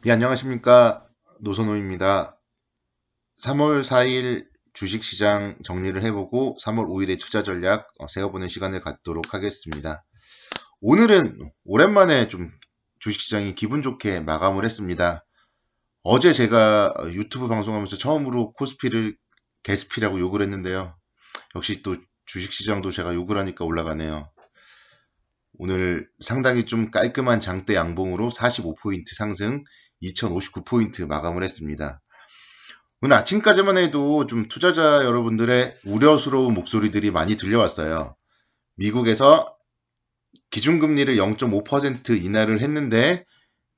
예, 안녕하십니까. 노선호입니다. 3월 4일 주식시장 정리를 해보고 3월 5일의 투자 전략 세워보는 시간을 갖도록 하겠습니다. 오늘은 오랜만에 좀 주식시장이 기분 좋게 마감을 했습니다. 어제 제가 유튜브 방송하면서 처음으로 코스피를 개스피라고 욕을 했는데요. 역시 또 주식시장도 제가 욕을 하니까 올라가네요. 오늘 상당히 좀 깔끔한 장대 양봉으로 45포인트 상승 2059포인트 마감을 했습니다. 오늘 아침까지만 해도 좀 투자자 여러분들의 우려스러운 목소리들이 많이 들려왔어요. 미국에서 기준금리를 0.5% 인하를 했는데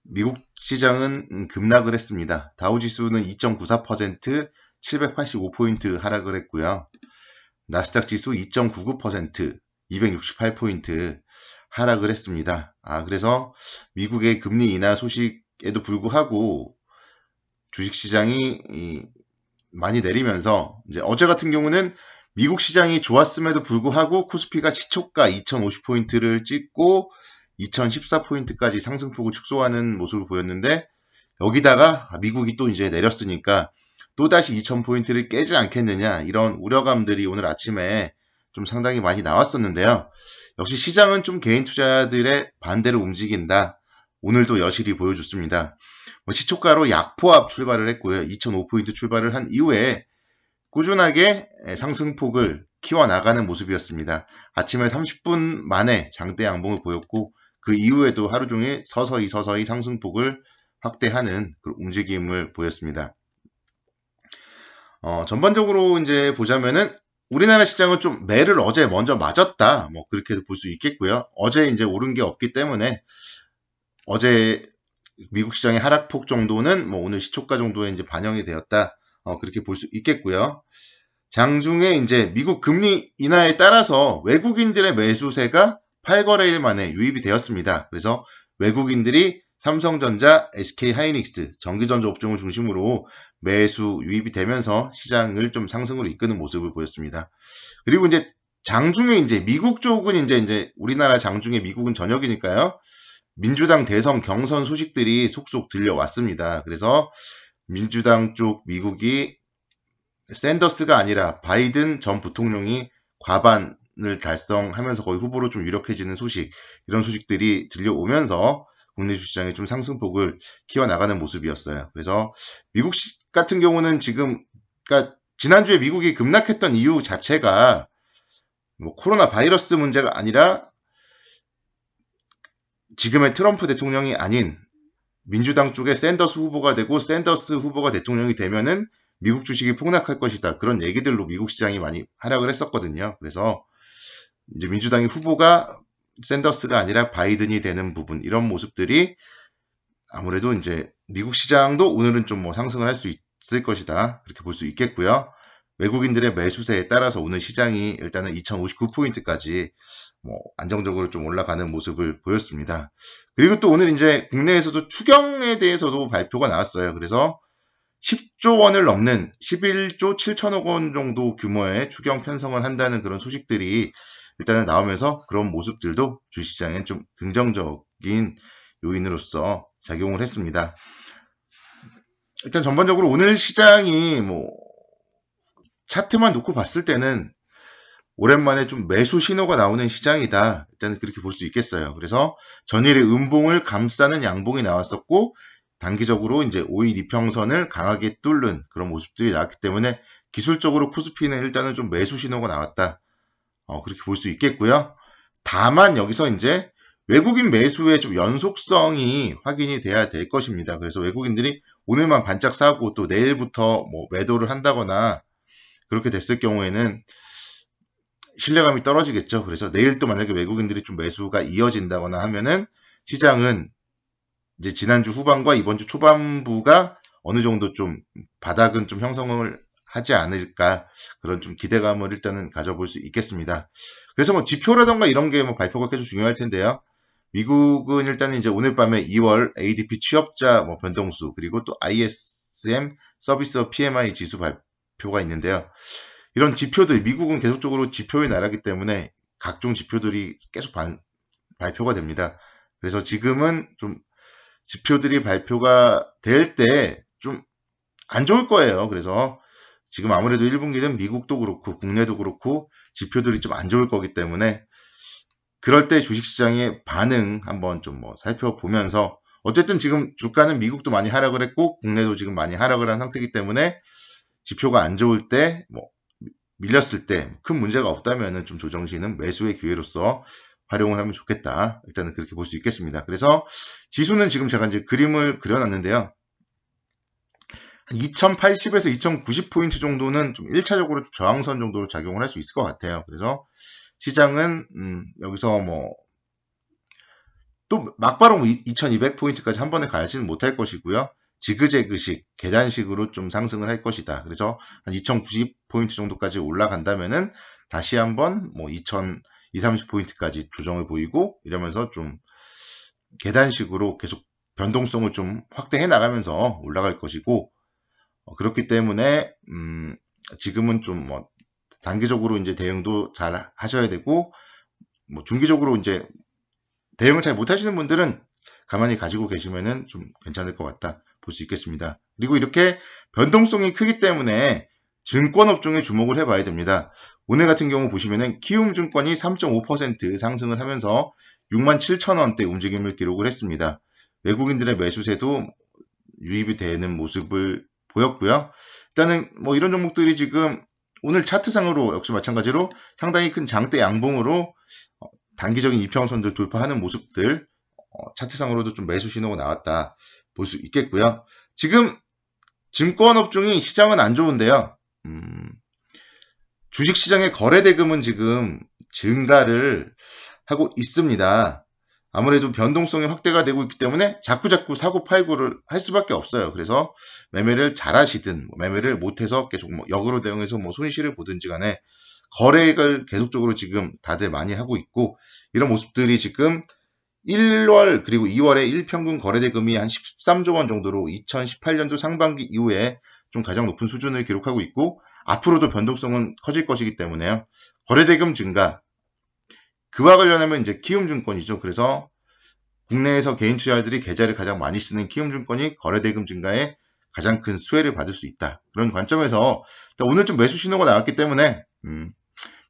미국 시장은 급락을 했습니다. 다우지수는 2.94% 785포인트 하락을 했고요. 나스닥 지수 2.99% 268포인트 하락을 했습니다. 그래서 미국의 금리 인하 소식에도 불구하고 주식시장이 많이 내리면서 이제 어제 같은 경우는 미국 시장이 좋았음에도 불구하고 코스피가 시초가 2050포인트를 찍고 2014포인트까지 상승폭을 축소하는 모습을 보였는데 여기다가 미국이 또 이제 내렸으니까 또다시 2000포인트를 깨지 않겠느냐 이런 우려감들이 오늘 아침에 좀 상당히 많이 나왔었는데요. 역시 시장은 좀 개인 투자들의 반대로 움직인다. 오늘도 여실히 보여줬습니다. 시초가로 약포합 출발을 했고요. 2005포인트 출발을 한 이후에 꾸준하게 상승폭을 키워나가는 모습이었습니다. 아침에 30분 만에 장대 양봉을 보였고 그 이후에도 하루 종일 서서히 상승폭을 확대하는 그 움직임을 보였습니다. 전반적으로 이제 보자면은 우리나라 시장은 좀 매를 어제 먼저 맞았다. 뭐 그렇게도 볼 수 있겠고요. 어제 이제 오른 게 없기 때문에 어제 미국 시장의 하락폭 정도는 뭐 오늘 시초가 정도에 이제 반영이 되었다. 그렇게 볼 수 있겠고요. 장중에 이제 미국 금리 인하에 따라서 외국인들의 매수세가 8거래일 만에 유입이 되었습니다. 그래서 외국인들이 삼성전자, SK하이닉스, 전기전자 업종을 중심으로 매수 유입이 되면서 시장을 좀 상승으로 이끄는 모습을 보였습니다. 그리고 이제 장중에 이제 미국 쪽은 이제 우리나라 장중에 미국은 저녁이니까요. 민주당 대선 경선 소식들이 속속 들려왔습니다. 그래서 민주당 쪽 미국이 샌더스가 아니라 바이든 전 부통령이 과반을 달성하면서 거의 후보로 좀 유력해지는 소식, 이런 소식들이 들려오면서 국내 주시장에 좀 상승폭을 키워나가는 모습이었어요. 그래서 미국 같은 경우는 지금, 그러니까 지난주에 미국이 급락했던 이유 자체가 뭐 코로나 바이러스 문제가 아니라 지금의 트럼프 대통령이 아닌 민주당 쪽에 샌더스 후보가 되고 샌더스 후보가 대통령이 되면은 미국 주식이 폭락할 것이다. 그런 얘기들로 미국 시장이 많이 하락을 했었거든요. 그래서 이제 민주당의 후보가 샌더스가 아니라 바이든이 되는 부분, 이런 모습들이 아무래도 이제 미국 시장도 오늘은 좀 뭐 상승을 할 수 있을 것이다. 그렇게 볼 수 있겠고요. 외국인들의 매수세에 따라서 오늘 시장이 일단은 2059포인트까지 뭐 안정적으로 좀 올라가는 모습을 보였습니다. 그리고 또 오늘 이제 국내에서도 추경에 대해서도 발표가 나왔어요. 그래서 10조 원을 넘는 11조 7천억 원 정도 규모의 추경 편성을 한다는 그런 소식들이 일단은 나오면서 그런 모습들도 주시장엔 좀 긍정적인 요인으로서 작용을 했습니다. 일단 전반적으로 오늘 시장이 뭐 차트만 놓고 봤을 때는 오랜만에 좀 매수 신호가 나오는 시장이다. 일단 그렇게 볼 수 있겠어요. 그래서 전일의 음봉을 감싸는 양봉이 나왔었고 단기적으로 이제 5일 이평선을 강하게 뚫는 그런 모습들이 나왔기 때문에 기술적으로 코스피는 일단은 좀 매수 신호가 나왔다. 그렇게 볼 수 있겠고요. 다만 여기서 이제 외국인 매수의 좀 연속성이 확인이 돼야 될 것입니다. 그래서 외국인들이 오늘만 반짝 사고 또 내일부터 뭐 매도를 한다거나 그렇게 됐을 경우에는 신뢰감이 떨어지겠죠. 그래서 내일 또 만약에 외국인들이 좀 매수가 이어진다거나 하면은 시장은 이제 지난주 후반과 이번 주 초반부가 어느 정도 좀 바닥은 좀 형성을 하지 않을까, 그런 좀 기대감을 일단은 가져볼 수 있겠습니다. 그래서 뭐 지표라던가 이런 게 뭐 발표가 계속 중요할 텐데요. 미국은 일단은 이제 오늘 밤에 2월 ADP 취업자 뭐 변동수, 그리고 또 ISM 서비스 PMI 지수 발표가 있는데요. 이런 지표들, 미국은 계속적으로 지표의 나라이기 때문에 각종 지표들이 계속 발표가 됩니다. 그래서 지금은 좀 지표들이 발표가 될 때 좀 안 좋을 거예요. 그래서 지금 아무래도 1분기는 미국도 그렇고 국내도 그렇고 지표들이 좀 안 좋을 거기 때문에 그럴 때 주식시장의 반응 한번 좀 뭐 살펴보면서 어쨌든 지금 주가는 미국도 많이 하락을 했고 국내도 지금 많이 하락을 한 상태이기 때문에 지표가 안 좋을 때 뭐 밀렸을 때 큰 문제가 없다면은 좀 조정 시는 매수의 기회로서 활용을 하면 좋겠다. 일단은 그렇게 볼 수 있겠습니다. 그래서 지수는 지금 제가 이제 그림을 그려놨는데요. 2080에서 2090포인트 정도는 좀 1차적으로 저항선 정도로 작용을 할 수 있을 것 같아요. 그래서 시장은 여기서 뭐 또 막바로 2200포인트까지 한 번에 가지는 못할 것이고요. 지그재그식 계단식으로 좀 상승을 할 것이다. 그래서 한 2090포인트 정도까지 올라간다면은 다시 한번 뭐 2230포인트까지 조정을 보이고 이러면서 좀 계단식으로 계속 변동성을 좀 확대해 나가면서 올라갈 것이고 그렇기 때문에 지금은 좀 뭐 단기적으로 이제 대응도 잘 하셔야 되고 뭐 중기적으로 이제 대응을 잘 못하시는 분들은 가만히 가지고 계시면은 좀 괜찮을 것 같다 볼 수 있겠습니다. 그리고 이렇게 변동성이 크기 때문에 증권업종에 주목을 해봐야 됩니다. 오늘 같은 경우 보시면은 키움증권이 3.5% 상승을 하면서 67,000원대 움직임을 기록을 했습니다. 외국인들의 매수세도 유입이 되는 모습을 보였고요. 일단은 뭐 이런 종목들이 지금 오늘 차트상으로 역시 마찬가지로 상당히 큰 장대 양봉으로 단기적인 이평선들 돌파하는 모습들 차트상으로도 좀 매수 신호가 나왔다 볼 수 있겠고요. 지금 증권업종이 시장은 안 좋은데요. 주식시장의 거래대금은 지금 증가를 하고 있습니다. 아무래도 변동성이 확대가 되고 있기 때문에 자꾸자꾸 사고 팔고를 할 수밖에 없어요. 그래서 매매를 잘 하시든 매매를 못해서 계속 뭐 역으로 대응해서 뭐 손실을 보든지 간에 거래를 계속적으로 지금 다들 많이 하고 있고 이런 모습들이 지금 1월 그리고 2월에 일평균 거래대금이 한 13조 원 정도로 2018년도 상반기 이후에 좀 가장 높은 수준을 기록하고 있고 앞으로도 변동성은 커질 것이기 때문에요. 거래대금 증가 그와 관련하면 이제 키움증권이죠. 그래서 국내에서 개인 투자자들이 계좌를 가장 많이 쓰는 키움증권이 거래대금 증가에 가장 큰 수혜를 받을 수 있다. 그런 관점에서 오늘 좀 매수 신호가 나왔기 때문에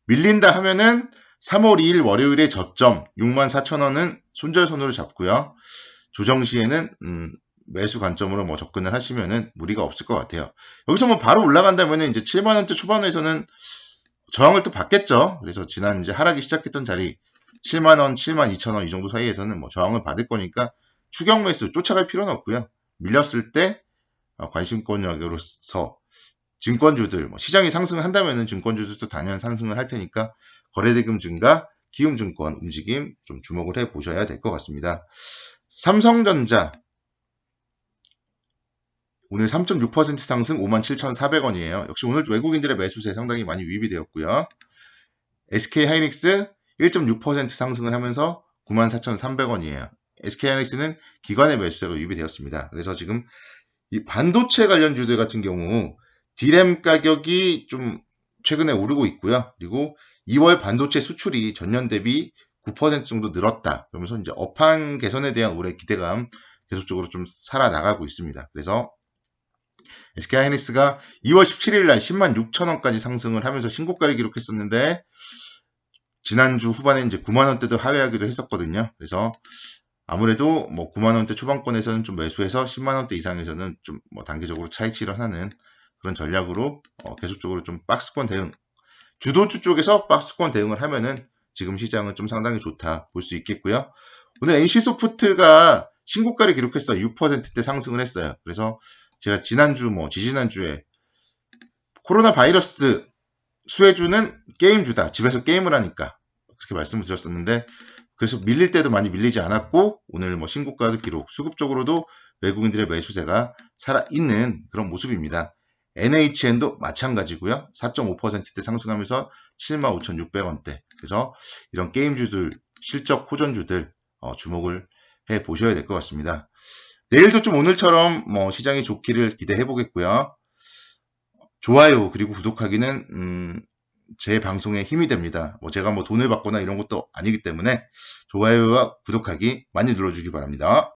밀린다 하면은 3월 2일 월요일에 저점 64,000원은 손절선으로 잡고요. 조정 시에는 매수 관점으로 뭐 접근을 하시면은 무리가 없을 것 같아요. 여기서 뭐 바로 올라간다면은 이제 7만원대 초반에서는 저항을 또 받겠죠. 그래서 지난 이제 하락이 시작했던 자리 7만원, 72,000원 이 정도 사이에서는 뭐 저항을 받을 거니까 추격 매수 쫓아갈 필요는 없고요. 밀렸을 때 관심권역으로서 증권주들, 뭐 시장이 상승한다면은 증권주들도 단연 상승을 할 테니까 거래대금 증가, 키움증권 움직임 좀 주목을 해 보셔야 될 것 같습니다. 삼성전자 오늘 3.6% 상승 57,400원이에요. 역시 오늘 외국인들의 매수세 상당히 많이 유입이 되었고요. SK하이닉스 1.6% 상승을 하면서 94,300원이에요. SK하이닉스는 기관의 매수세로 유입이 되었습니다. 그래서 지금 이 반도체 관련주들 같은 경우 D램 가격이 좀 최근에 오르고 있고요. 그리고 2월 반도체 수출이 전년 대비 9% 정도 늘었다. 그러면서 이제 업황 개선에 대한 올해 기대감 계속적으로 좀 살아나가고 있습니다. 그래서 SK하이닉스가 2월 17일 날 106,000원까지 상승을 하면서 신고가를 기록했었는데 지난주 후반에 이제 9만원대도 하회하기도 했었거든요. 그래서 아무래도 뭐 9만원대 초반권에서는 좀 매수해서 10만원대 이상에서는 좀 뭐 단기적으로 차익 실현하는 그런 전략으로 계속적으로 좀 박스권 대응, 주도주 쪽에서 박스권 대응을 하면은 지금 시장은 좀 상당히 좋다 볼 수 있겠고요. 오늘 NC소프트가 신고가를 기록했어요. 6%대 상승을 했어요. 그래서 제가 지난주 뭐 지지난주에 코로나 바이러스 수혜주는 게임주다. 집에서 게임을 하니까 그렇게 말씀을 드렸었는데 그래서 밀릴 때도 많이 밀리지 않았고 오늘 뭐 신고가도 기록, 수급적으로도 외국인들의 매수세가 살아있는 그런 모습입니다. NHN도 마찬가지고요. 4.5%대 상승하면서 75,600원대. 그래서 이런 게임주들, 실적 호전주들 주목을 해 보셔야 될 것 같습니다. 내일도 좀 오늘처럼 뭐 시장이 좋기를 기대해 보겠고요. 좋아요 그리고 구독하기는 제 방송에 힘이 됩니다. 뭐 제가 뭐 돈을 받거나 이런 것도 아니기 때문에 좋아요와 구독하기 많이 눌러주기 바랍니다.